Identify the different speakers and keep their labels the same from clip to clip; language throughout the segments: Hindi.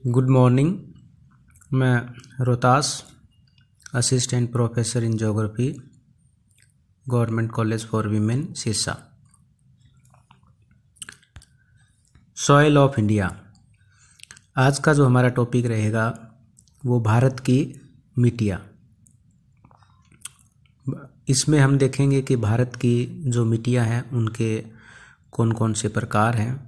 Speaker 1: Good morning. मैं Rohtas assistant professor in geography government college for women Sirsa. Soil of India आज का जो हमारा टॉपिक रहेगा वो भारत की मिट्टियाँ। इसमें हम देखेंगे कि भारत की जो मिट्टियाँ हैं उनके कौन कौन से प्रकार हैं,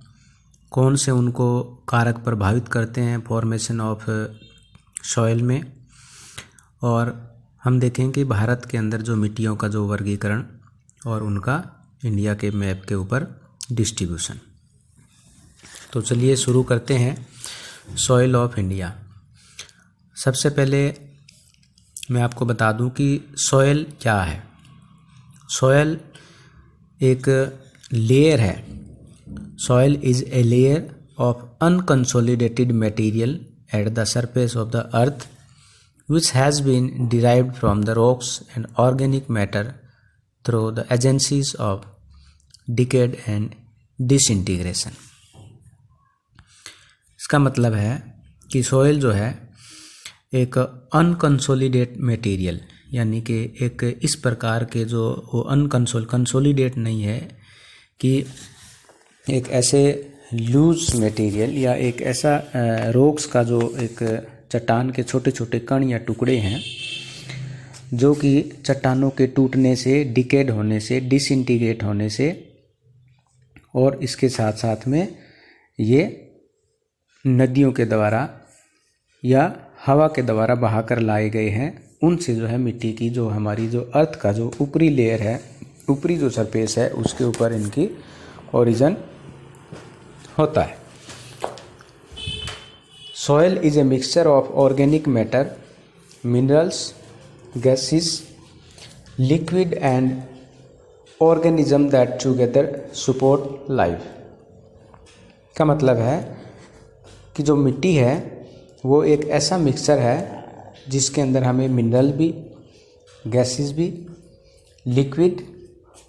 Speaker 1: कौन से उनको कारक प्रभावित करते हैं फॉर्मेशन ऑफ सॉइल में, और हम देखेंगे कि भारत के अंदर जो मिट्टियों का जो वर्गीकरण और उनका इंडिया के मैप के ऊपर डिस्ट्रीब्यूशन। तो चलिए शुरू करते हैं सॉइल ऑफ इंडिया। सबसे पहले मैं आपको बता दूं कि सॉइल क्या है। सॉइल एक लेयर है। Soil is a layer of unconsolidated material at the surface of the earth which has been derived from the rocks and organic matter through the agencies of decay and disintegration। इसका मतलब है कि सॉइल जो है एक अनकंसोलिडेट मटेरियल, यानी कि एक इस प्रकार के जो वो कंसोलिडेट नहीं है कि एक ऐसे लूज मटेरियल या एक ऐसा रॉक्स का जो एक चट्टान के छोटे छोटे कण या टुकड़े हैं जो कि चट्टानों के टूटने से, डिकेड होने से, डिसइंटीग्रेट होने से और इसके साथ साथ में ये नदियों के द्वारा या हवा के द्वारा बहाकर लाए गए हैं। उनसे जो है मिट्टी की जो हमारी जो अर्थ का जो ऊपरी लेयर है, ऊपरी जो सरफेस है, उसके ऊपर इनकी ओरिजिन होता है। Soil is a mixture of organic matter, minerals, gases, liquid and organism that together support life। का मतलब है कि जो मिट्टी है वो एक ऐसा मिक्सचर है जिसके अंदर हमें मिनरल भी, गैसेस भी, लिक्विड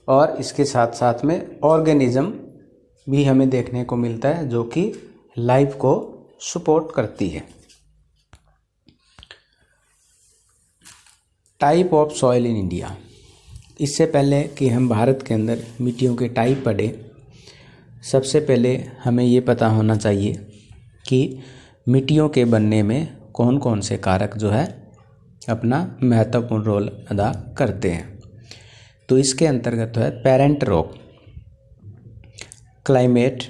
Speaker 1: और इसके साथ साथ में ऑर्गेनिज्म भी हमें देखने को मिलता है जो कि लाइफ को सपोर्ट करती है। Type of soil in India. इससे पहले कि हम भारत के अंदर मिट्टियों के टाइप पढ़ें, सबसे पहले हमें ये पता होना चाहिए कि मिट्टियों के बनने में कौन कौन से कारक जो है अपना महत्वपूर्ण रोल अदा करते हैं। तो इसके अंतर्गत है parent rock, climate,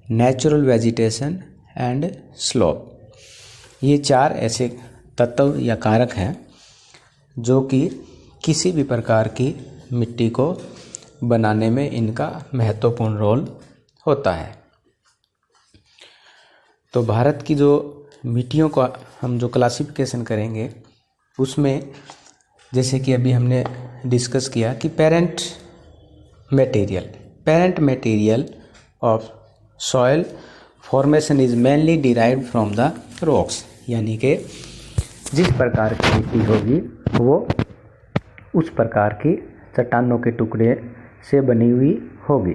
Speaker 1: natural vegetation and slope. ये चार ऐसे तत्व या कारक हैं जो कि किसी भी प्रकार की मिट्टी को बनाने में इनका महत्वपूर्ण रोल होता है। तो भारत की जो मिट्टियों का हम जो क्लासिफिकेशन करेंगे उसमें जैसे कि अभी हमने डिस्कस किया कि parent material of soil formation is mainly derived from the rocks, यानी कि जिस प्रकार की मिट्टी होगी वो उस प्रकार की चट्टानों के टुकड़े से बनी हुई होगी।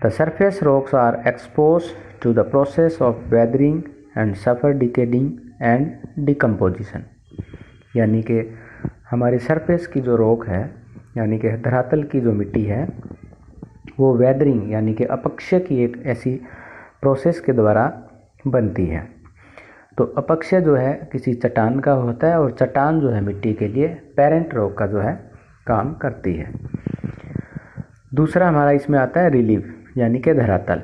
Speaker 1: The surface rocks are expose to the process of weathering and suffer decaying and decomposition, यानी कि हमारी सरफेस की जो रॉक है, यानी कि धरातल की जो मिट्टी है, वो वेदरिंग यानी कि अपक्षय की एक ऐसी प्रोसेस के द्वारा बनती है। तो अपक्षय जो है किसी चट्टान का होता है और चट्टान जो है मिट्टी के लिए पेरेंट रॉक का जो है काम करती है। दूसरा हमारा इसमें आता है रिलीफ, यानी कि धरातल।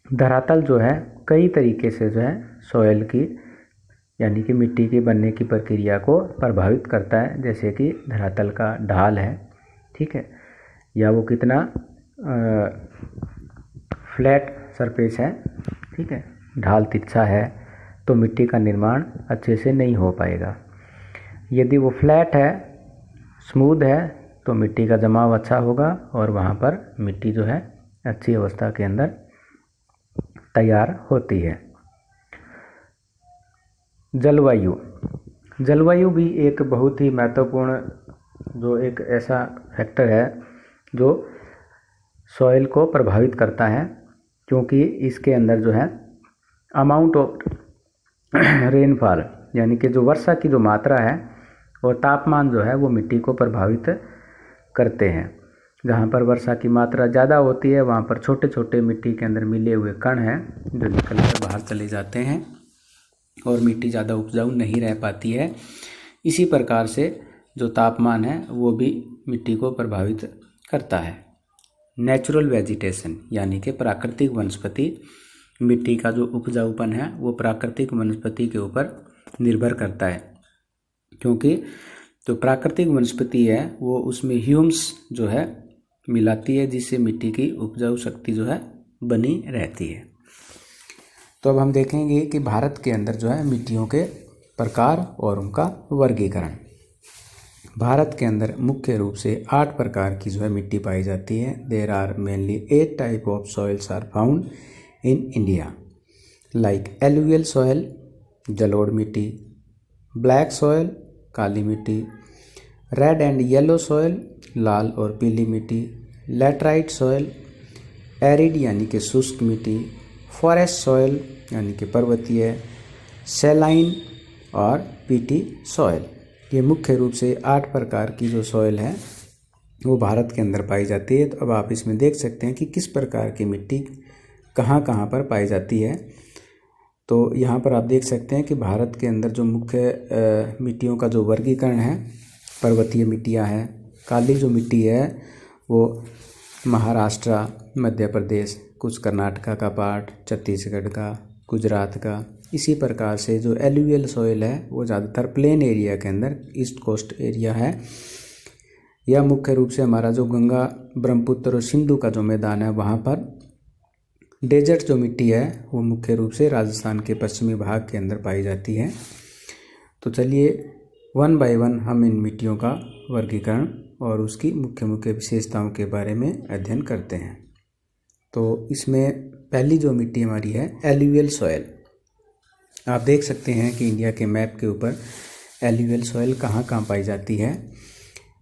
Speaker 1: धरातल जो है कई तरीके से जो है सॉइल की यानी कि मिट्टी के बनने की प्रक्रिया को प्रभावित करता है, जैसे कि धरातल का ढाल है, ठीक है, या वो कितना फ्लैट सरफेस है, ठीक है, ढाल तिरछा है तो मिट्टी का निर्माण अच्छे से नहीं हो पाएगा। यदि वो फ्लैट है, स्मूथ है, तो मिट्टी का जमाव अच्छा होगा और वहाँ पर मिट्टी जो है अच्छी अवस्था के अंदर तैयार होती है। जलवायु भी एक बहुत ही महत्वपूर्ण जो एक ऐसा फैक्टर है जो सॉइल को प्रभावित करता है, क्योंकि इसके अंदर जो है अमाउंट ऑफ रेनफॉल, यानी कि जो वर्षा की जो मात्रा है और तापमान जो है वो मिट्टी को प्रभावित करते हैं। जहाँ पर वर्षा की मात्रा ज़्यादा होती है वहाँ पर छोटे छोटे मिट्टी के अंदर मिले हुए कण हैं जो निकल कर बाहर चले जाते हैं और मिट्टी ज़्यादा उपजाऊ नहीं रह पाती है। इसी प्रकार से जो तापमान है वो भी मिट्टी को प्रभावित करता है। नेचुरल वेजिटेशन, यानी कि प्राकृतिक वनस्पति, मिट्टी का जो उपजाऊपन है वो प्राकृतिक वनस्पति के ऊपर निर्भर करता है, क्योंकि जो प्राकृतिक वनस्पति है वो उसमें ह्यूम्स जो है मिलाती है, जिससे मिट्टी की उपजाऊ शक्ति जो है बनी रहती है। तो अब हम देखेंगे कि भारत के अंदर जो है मिट्टियों के प्रकार और उनका वर्गीकरण। भारत के अंदर मुख्य रूप से 8 प्रकार की जो है मिट्टी पाई जाती है। There are mainly 8 type of soils are found in India, like alluvial soil, जलोढ़ मिट्टी, ब्लैक सॉइल, काली मिट्टी, रेड एंड येलो सॉइल, लाल और पीली मिट्टी, लैटराइट सॉइल, एरिड यानी कि शुष्क मिट्टी, फॉरेस्ट सॉइल यानी कि पर्वतीय, सैलाइन और पीटी सॉइल। ये मुख्य रूप से 8 प्रकार की जो सॉइल है वो भारत के अंदर पाई जाती है। तो अब आप इसमें देख सकते हैं कि किस प्रकार की मिट्टी कहाँ कहाँ पर पाई जाती है। तो यहाँ पर आप देख सकते हैं कि भारत के अंदर जो मुख्य मिट्टियों का जो वर्गीकरण है, पर्वतीय मिट्टियाँ हैं, काली जो मिट्टी है वो महाराष्ट्र, मध्य प्रदेश, कुछ कर्नाटका का पार्ट, छत्तीसगढ़ का, गुजरात का। इसी प्रकार से जो एलुवियल सॉइल है वो ज़्यादातर प्लेन एरिया के अंदर, ईस्ट कोस्ट एरिया है। यह मुख्य रूप से हमारा जो गंगा, ब्रह्मपुत्र और सिंधु का जो मैदान है वहाँ पर। डेजर्ट जो मिट्टी है वो मुख्य रूप से राजस्थान के पश्चिमी भाग के अंदर पाई जाती है। तो चलिए वन बाय वन हम इन मिट्टियों का वर्गीकरण और उसकी मुख्य मुख्य विशेषताओं के बारे में अध्ययन करते हैं। तो इसमें पहली जो मिट्टी हमारी है एलुवियल सॉइल। आप देख सकते हैं कि इंडिया के मैप के ऊपर एलुवियल सॉइल कहाँ कहाँ पाई जाती है।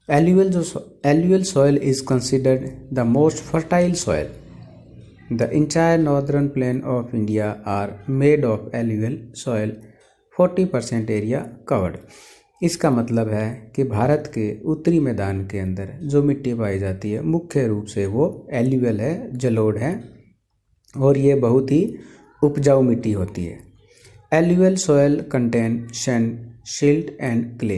Speaker 1: Alluvial soil is considered the most fertile soil. The entire northern plain of India are made of alluvial soil, 40% area covered. इसका मतलब है कि भारत के उत्तरी मैदान के अंदर जो मिट्टी पाई जाती है मुख्य रूप से वो एलुवियल है, जलोढ़ है, और ये बहुत ही उपजाऊ मिट्टी होती है। Alluvial soil contain sand, silt and clay.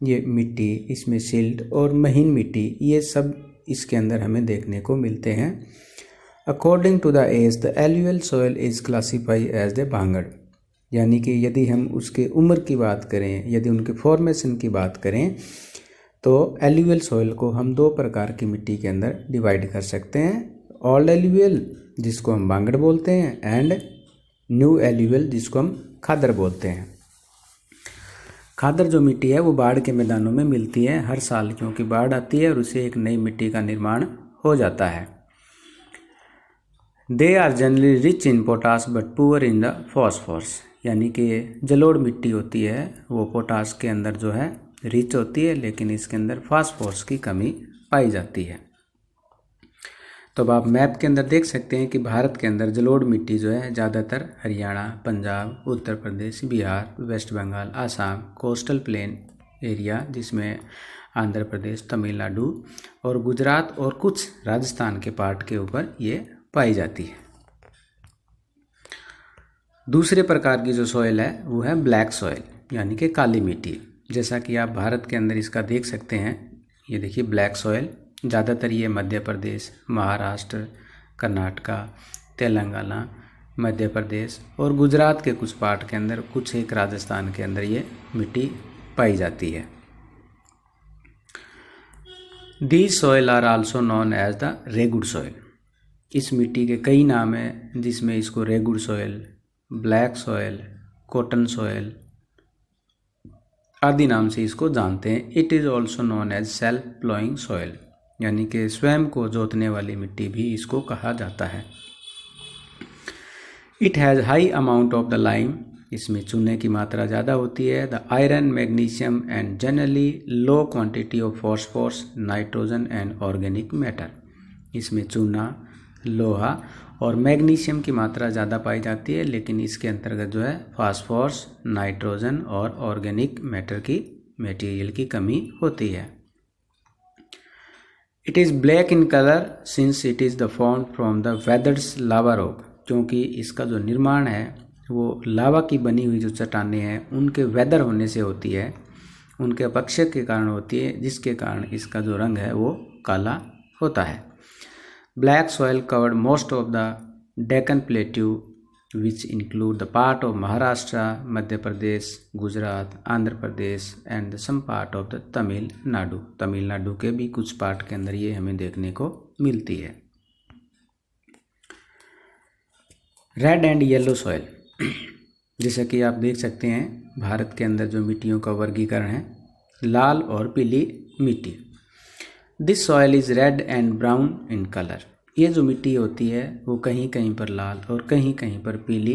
Speaker 1: ये मिट्टी, इसमें सिल्ट और महीन मिट्टी, ये सब इसके अंदर हमें देखने को मिलते हैं। According to the age the alluvial soil is classify as the bhangar, यानी कि यदि हम उसके उम्र की बात करें, यदि उनके फॉर्मेशन की बात करें, तो एलुवियल सॉइल को हम 2 प्रकार की मिट्टी के अंदर डिवाइड कर सकते हैं। ओल्ड एलुवियल जिसको हम भांगड़ बोलते हैं, एंड न्यू एलुवियल जिसको हम खादर बोलते हैं। खादर जो मिट्टी है वो बाढ़ के मैदानों में मिलती है हर साल, क्योंकि बाढ़ आती है और उससे एक नई मिट्टी का निर्माण हो जाता है। They are generally rich in potash but poor in the phosphorus, यानी कि जलोढ़ मिट्टी होती है वो पोटास के अंदर जो है रिच होती है, लेकिन इसके अंदर फास्फोरस की कमी पाई जाती है। तो अब आप मैप के अंदर देख सकते हैं कि भारत के अंदर जलोढ़ मिट्टी जो है ज़्यादातर Haryana, Punjab, Uttar Pradesh, Bihar, West Bengal, Assam, coastal plain area जिसमें आंध्र प्रदेश, तमिलनाडु और गुजरात और कुछ राजस्थान के पार्ट के ऊपर ये पाई जाती है। दूसरे प्रकार की जो सॉइल है वो है ब्लैक सॉइल, यानी कि काली मिट्टी। जैसा कि आप भारत के अंदर इसका देख सकते हैं, ये देखिए ब्लैक सॉइल, ज़्यादातर ये मध्य प्रदेश, महाराष्ट्र, कर्नाटका, तेलंगाना, मध्य प्रदेश और गुजरात के कुछ पार्ट के अंदर, कुछ एक राजस्थान के अंदर ये मिट्टी पाई जाती है। These soil are also known as the regur soil. इस मिट्टी के कई नाम हैं, जिसमें इसको regur soil, black soil, cotton soil आदि नाम से इसको जानते हैं। It is also known as self ploughing soil, यानी कि स्वयं को जोतने वाली मिट्टी भी इसको कहा जाता है। It has high amount of the lime, इसमें चूने की मात्रा ज़्यादा होती है। The iron, magnesium and generally low quantity of phosphorus, nitrogen and organic matter. इसमें चूना, लोहा, और मैग्नीशियम की मात्रा ज़्यादा पाई जाती है, लेकिन इसके अंतर्गत जो है फास्फोरस, नाइट्रोजन और ऑर्गेनिक मैटर की मटेरियल की कमी होती है। It is black in colour since it is the form from the वेदर्स lava rock, क्योंकि इसका जो निर्माण है वो लावा की बनी हुई जो चट्टानें हैं उनके वेदर होने से होती है, उनके अपक्षय के कारण होती है, जिसके कारण इसका जो रंग है वो काला होता है। Black soil covered most of the Deccan plateau which include the part of Maharashtra, Madhya Pradesh, Gujarat, Andhra Pradesh and some part of the Tamil Nadu. Tamil Nadu के भी कुछ पार्ट के अंदर ये हमें देखने को मिलती है। रेड एंड येलो सॉइल, जैसा कि आप देख सकते हैं भारत के अंदर जो मिट्टियों का वर्गीकरण है, लाल और पीली मिट्टी। This soil is red and brown in colour, ये जो मिट्टी होती है वो कहीं कहीं पर लाल और कहीं कहीं पर पीली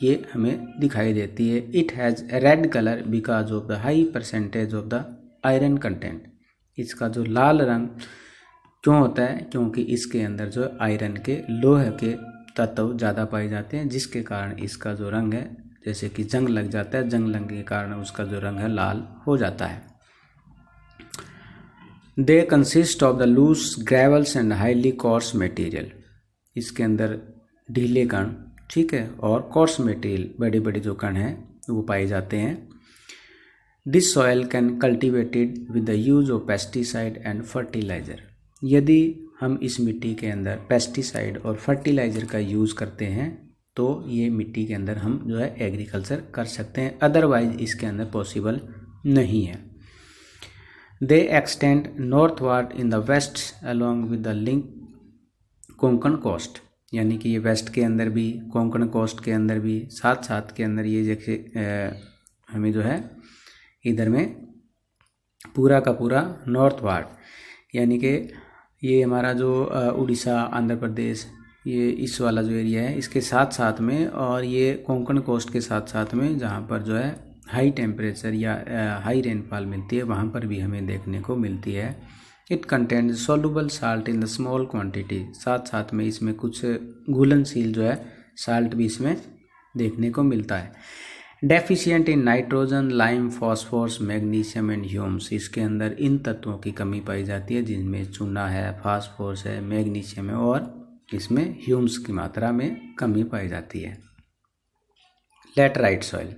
Speaker 1: ये हमें दिखाई देती है। It has red colour because of the high percentage of the iron content, इसका जो लाल रंग क्यों होता है, क्योंकि इसके अंदर जो आयरन के लोहे के तत्व ज़्यादा पाए जाते हैं, जिसके कारण इसका जो रंग है जैसे कि जंग लग जाता है, जंग लगने के कारण उसका जो रंग है लाल हो जाता है। They consist of the loose gravels and highly coarse material, इसके अंदर ढीले कण, ठीक है, और कोर्स मटेरियल बड़े बड़े जो कण हैं वो पाए जाते हैं। This soil can cultivated with the use of pesticide and fertiliser, यदि हम इस मिट्टी के अंदर पेस्टिसाइड और फर्टिलाइज़र का यूज़ करते हैं तो ये मिट्टी के अंदर हम जो है एग्रीकल्चर कर सकते हैं, अदरवाइज इसके अंदर पॉसिबल नहीं है। They extend northward in the west along with the link Konkan coast, यानी कि ये वेस्ट के अंदर भी, कोंकण कोस्ट के अंदर भी, साथ साथ के अंदर ये जैसे हमें जो है इधर में पूरा का पूरा नॉर्थवार्ड, यानी कि ये हमारा जो उड़ीसा, आंध्र प्रदेश, ये इस वाला जो एरिया है इसके साथ साथ में, और ये कोंकण कोस्ट के साथ साथ में जहाँ पर जो है हाई टेम्परेचर या हाई रेनफॉल मिलती है वहाँ पर भी हमें देखने को मिलती है। It contains soluble salt in the small quantity, साथ साथ में इसमें कुछ घुलनशील जो है साल्ट भी इसमें देखने को मिलता है। Deficient in nitrogen, lime, phosphorus, magnesium and Hume's, इसके अंदर इन तत्वों की कमी पाई जाती है जिनमें चूना है, फास्फोरस है, मैग्नीशियम है और इसमें ह्यूम्स की मात्रा में कमी पाई जाती है। लैटराइट सॉइल,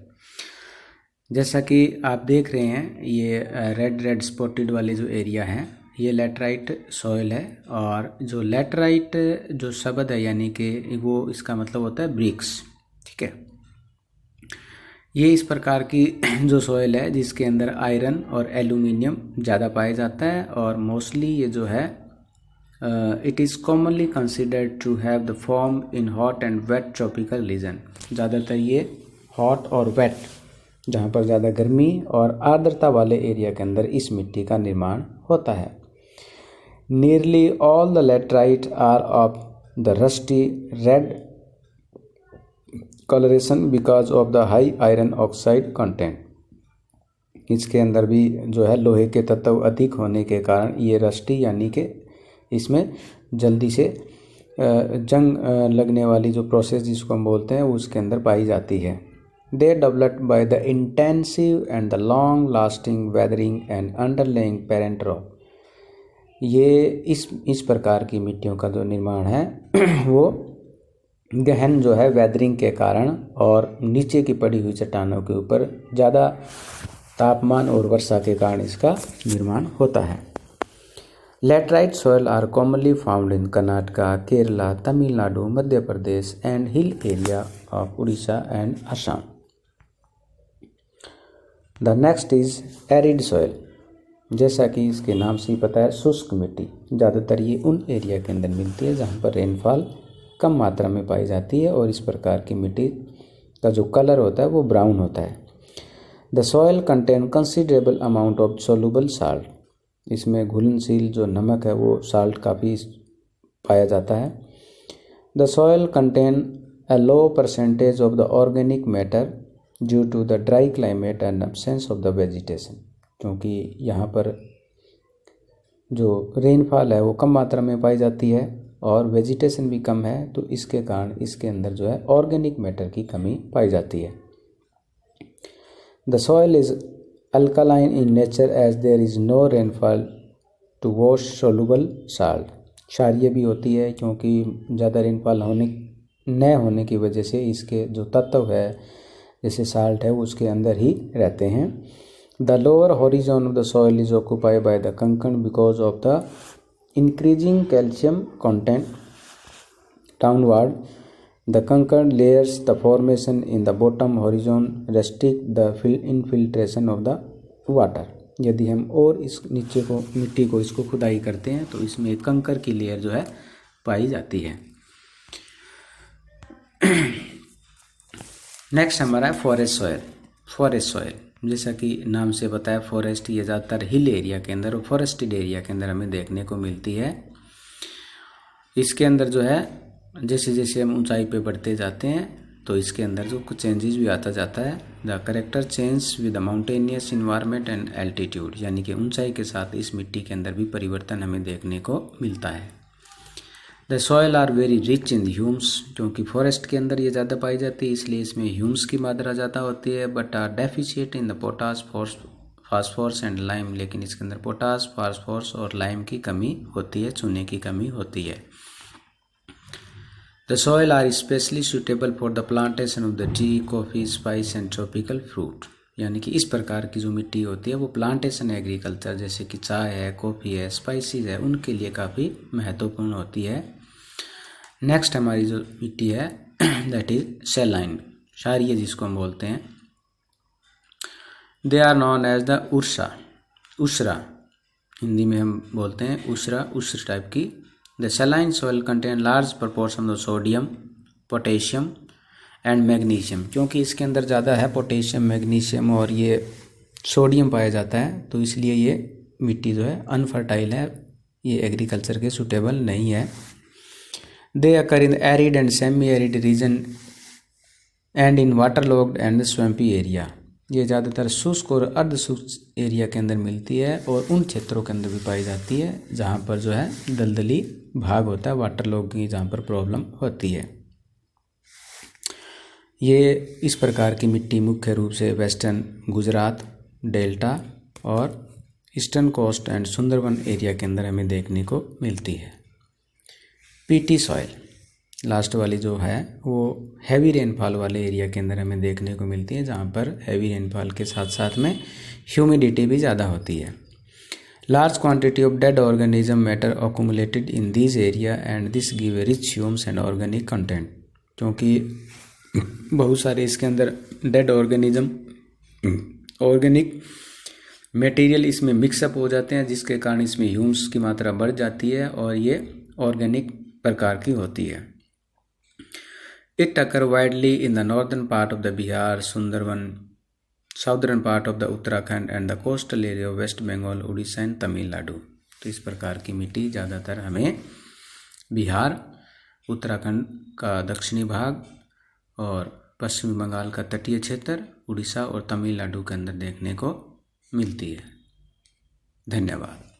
Speaker 1: जैसा कि आप देख रहे हैं ये रेड स्पॉटेड वाले जो एरिया हैं ये लैटराइट सॉइल है, और जो लैटराइट जो शब्द है यानी कि वो इसका मतलब होता है ब्रिक्स, ठीक है। ये इस प्रकार की जो सॉइल है जिसके अंदर आयरन और एल्यूमिनियम ज़्यादा पाया जाता है, और मोस्टली ये जो है it is commonly considered to have the form in hot and wet tropical region, ज़्यादातर ये हॉट और वेट जहाँ पर ज़्यादा गर्मी और आर्द्रता वाले एरिया के अंदर इस मिट्टी का निर्माण होता है। Nearly all the laterite are of the rusty red colouration because of the high iron oxide content, इसके अंदर भी जो है लोहे के तत्व अधिक होने के कारण ये रस्टी यानी कि इसमें जल्दी से जंग लगने वाली जो प्रोसेस जिसको हम बोलते हैं वो उसके अंदर पाई जाती है। They developed by the intensive and the long lasting weathering and underlying parent rock, ये इस प्रकार की मिट्टियों का जो निर्माण है वो गहन जो है वेदरिंग के कारण और नीचे की पड़ी हुई चट्टानों के ऊपर ज़्यादा तापमान और वर्षा के कारण इसका निर्माण होता है। Laterite soil are commonly found in Karnataka, Kerala, Tamil Nadu, Madhya Pradesh and hill area of Orissa and Assam. The next is arid soil, जैसा कि इसके नाम से ही पता है शुष्क मिट्टी, ज़्यादातर ये उन एरिया के अंदर मिलती है जहाँ पर रेनफॉल कम मात्रा में पाई जाती है, और इस प्रकार की मिट्टी का जो कलर होता है वो ब्राउन होता है। The soil contain considerable amount of soluble salt, इसमें घुलनशील जो नमक है वो साल्ट काफ़ी पाया जाता है। The soil contain a low percentage of the organic matter due to the dry climate and absence of the vegetation, क्योंकि यहाँ पर जो रेनफॉल है वो कम मात्रा में पाई जाती है और वेजिटेशन भी कम है, तो इसके कारण इसके अंदर जो है ऑर्गेनिक मैटर की कमी पाई जाती है। The soil is alkaline in nature as there is no rainfall to wash soluble salt. क्षारीय भी होती है क्योंकि ज़्यादा रेनफॉल न होने की वजह से इसके जो तत्व है जैसे साल्ट है वो उसके अंदर ही रहते हैं। The lower horizon of the soil is occupied by the kankar because of the increasing calcium content downward the kankar layers the formation in the bottom horizon restrict the infiltration of the water. यदि हम और इस नीचे को मिट्टी को इसको खुदाई करते हैं तो इसमें कंकर की लेयर जो है पाई जाती है। नेक्स्ट हमारा है फॉरेस्ट सॉइल। फॉरेस्ट सॉइल जैसा कि नाम से बताया, फॉरेस्ट ये ज़्यादातर हिल एरिया के अंदर और फॉरेस्टेड एरिया के अंदर हमें देखने को मिलती है। इसके अंदर जो है जैसे जैसे हम ऊंचाई पे बढ़ते जाते हैं तो इसके अंदर जो कुछ चेंजेस भी आता जाता है। The character change with the mountainous environment and altitude, यानी कि ऊंचाई के साथ इस मिट्टी के अंदर भी परिवर्तन हमें देखने को मिलता है। The soil are very rich in humus, क्योंकि फॉरेस्ट के अंदर ये ज़्यादा पाई जाती है इसलिए इसमें ह्यूम्स की मात्रा ज़्यादा होती है। But are deficient in the potash phosphorus and lime, लेकिन इसके अंदर पोटास फास्फोरस और लाइम की कमी होती है, चूने की कमी होती है। The soil are specially suitable for the plantation of the tea, coffee, spice and tropical fruit, यानी कि इस प्रकार की जो मिट्टी होती है वो प्लांटेशन एग्रीकल्चर जैसे कि चाय है, कॉफ़ी है, स्पाइसेस है, उनके लिए काफ़ी महत्वपूर्ण होती है। नेक्स्ट हमारी जो मिट्टी है दैट इज सैलाइन, क्षारीय जिसको हम बोलते हैं। They are known as the usra, Hindi में हम बोलते हैं उस्रा, उस्र टाइप की। The saline soil contain large proportion of sodium, potassium and magnesium, क्योंकि इसके अंदर ज़्यादा है पोटेशियम, मैग्नीशियम और ये सोडियम पाया जाता है, तो इसलिए ये मिट्टी जो है अनफर्टाइल है, ये एग्रीकल्चर के सूटेबल नहीं है। They occur in arid and semi arid region and in waterlogged and swampy area, ये ज़्यादातर शुष्क और अर्ध शुष्क एरिया के अंदर मिलती है और उन क्षेत्रों के अंदर भी पाई जाती है जहाँ पर जो है दलदली भाग होता है, वाटरलॉग की जहाँ पर प्रॉब्लम होती है। ये इस प्रकार की मिट्टी मुख्य रूप से वेस्टर्न गुजरात, डेल्टा और eastern coast and Sundarban area के अंदर हमें देखने को मिलती है। पीटी सॉइल लास्ट वाली जो है वो हैवी रेनफॉल वाले एरिया के अंदर हमें देखने को मिलती है, जहाँ पर हैवी रेनफॉल के साथ साथ में ह्यूमिडिटी भी ज़्यादा होती है। Large quantity of dead organism matter accumulated in this area and this give a rich Hume's and organic content, क्योंकि बहुत सारे इसके अंदर डेड ऑर्गेनिज्म, ऑर्गेनिक मटेरियल इसमें मिक्सअप हो जाते हैं, जिसके कारण इसमें ह्यूम्स की मात्रा बढ़ जाती है और ये ऑर्गेनिक प्रकार की होती है। It occur widely in the northern part of the Bihar, Sundarban, southern part of the Uttarakhand and the coastal area of West Bengal, Odisha and Tamil Nadu। तो इस प्रकार की मिट्टी ज़्यादातर हमें बिहार, उत्तराखंड का दक्षिणी भाग और पश्चिमी बंगाल का तटीय क्षेत्र, उड़ीसा और तमिलनाडु के अंदर देखने को मिलती है। धन्यवाद।